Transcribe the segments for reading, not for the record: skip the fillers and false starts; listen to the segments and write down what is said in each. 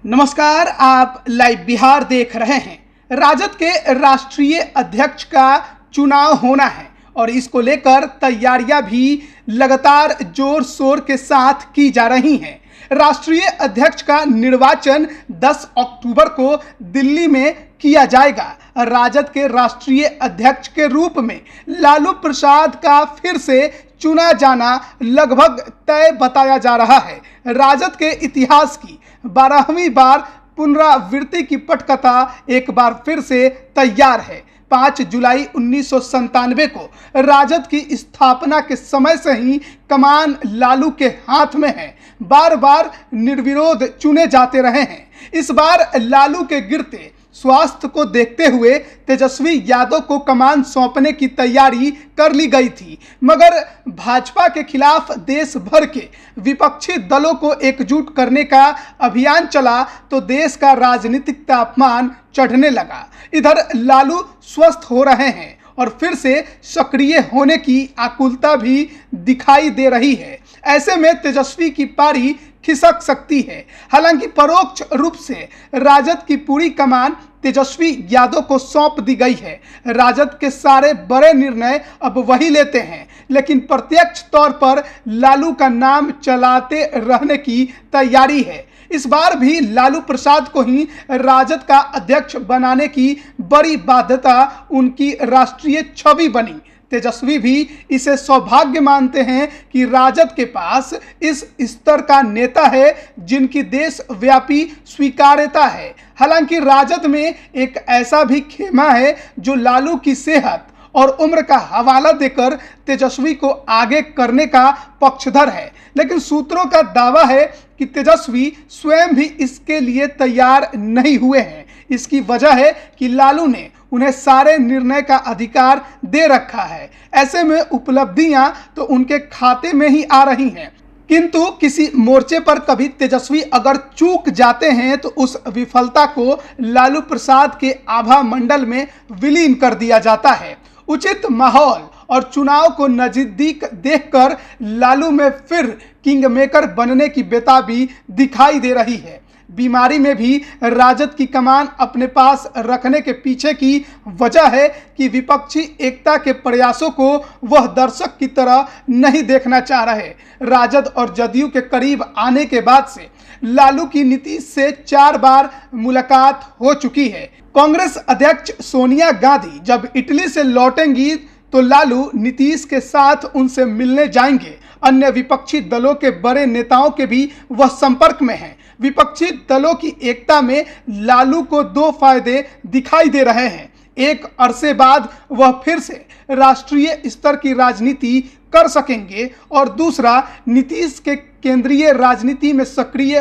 नमस्कार, आप लाइव बिहार देख रहे हैं। राजद के राष्ट्रीय अध्यक्ष का चुनाव होना है और इसको लेकर तैयारियां भी लगातार जोर शोर के साथ की जा रही हैं। राष्ट्रीय अध्यक्ष का निर्वाचन 10 अक्टूबर को दिल्ली में किया जाएगा। राजद के राष्ट्रीय अध्यक्ष के रूप में लालू प्रसाद का फिर से चुना जाना लगभग तय बताया जा रहा है। राजद के इतिहास की 12वीं बार पुनरावृत्ति की पटकथा एक बार फिर से तैयार है। 5 जुलाई 1997 को राजद की स्थापना के समय से ही कमान लालू के हाथ में है। बार बार निर्विरोध चुने जाते रहे हैं। इस बार लालू के गिरते स्वास्थ्य को देखते हुए तेजस्वी यादव को कमान सौंपने की तैयारी कर ली गई थी, मगर भाजपा के खिलाफ देश भर के विपक्षी दलों को एकजुट करने का अभियान चला तो देश का राजनीतिक तापमान चढ़ने लगा। इधर लालू स्वस्थ हो रहे हैं और फिर से सक्रिय होने की आकुलता भी दिखाई दे रही है। ऐसे में तेजस्वी की पारी खिसक सकती है। हालांकि परोक्ष रूप से राजद की पूरी कमान तेजस्वी यादव को सौंप दी गई है। राजद के सारे बड़े निर्णय अब वही लेते हैं, लेकिन प्रत्यक्ष तौर पर लालू का नाम चलाते रहने की तैयारी है। इस बार भी लालू प्रसाद को ही राजद का अध्यक्ष बनाने की बड़ी बाध्यता उनकी राष्ट्रीय छवि बनी। तेजस्वी भी इसे सौभाग्य मानते हैं कि राजद के पास इस स्तर का नेता है जिनकी देशव्यापी स्वीकार्यता है। हालांकि राजद में एक ऐसा भी खेमा है जो लालू की सेहत और उम्र का हवाला देकर तेजस्वी को आगे करने का पक्षधर है, लेकिन सूत्रों का दावा है कि तेजस्वी स्वयं भी इसके लिए तैयार नहीं हुए हैं। इसकी वजह है कि लालू ने उन्हें सारे निर्णय का अधिकार दे रखा है। ऐसे में उपलब्धियां तो उनके खाते में ही आ रही हैं, किंतु किसी मोर्चे पर कभी तेजस्वी अगर चूक जाते हैं तो उस विफलता को लालू प्रसाद के आभा मंडल में विलीन कर दिया जाता है। उचित माहौल और चुनाव को नजदीक देखकर लालू में फिर किंग मेकर बनने की बेताबी दिखाई दे रही है। बीमारी में भी राजद की कमान अपने पास रखने के पीछे की वजह है कि विपक्षी एकता के प्रयासों को वह दर्शक की तरह नहीं देखना चाह रहे। राजद और जदयू के करीब आने के बाद से लालू की नीतीश से 4 बार मुलाकात हो चुकी है। कांग्रेस अध्यक्ष सोनिया गांधी जब इटली से लौटेंगी तो लालू नीतीश के साथ उनसे मिलने जाएंगे। अन्य विपक्षी दलों के बड़े नेताओं के भी वह संपर्क में हैं। विपक्षी दलों की एकता में लालू को 2 फायदे दिखाई दे रहे हैं। एक अरसे बाद वह फिर से राष्ट्रीय स्तर की राजनीति कर सकेंगे और दूसरा, नीतीश के केंद्रीय राजनीति में सक्रिय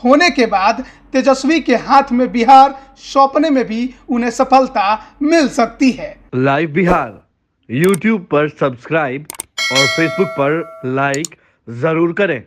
होने के बाद तेजस्वी के हाथ में बिहार सौंपने में भी उन्हें सफलता मिल सकती है। लाइव बिहार YouTube पर सब्सक्राइब और Facebook पर लाइक जरूर करें।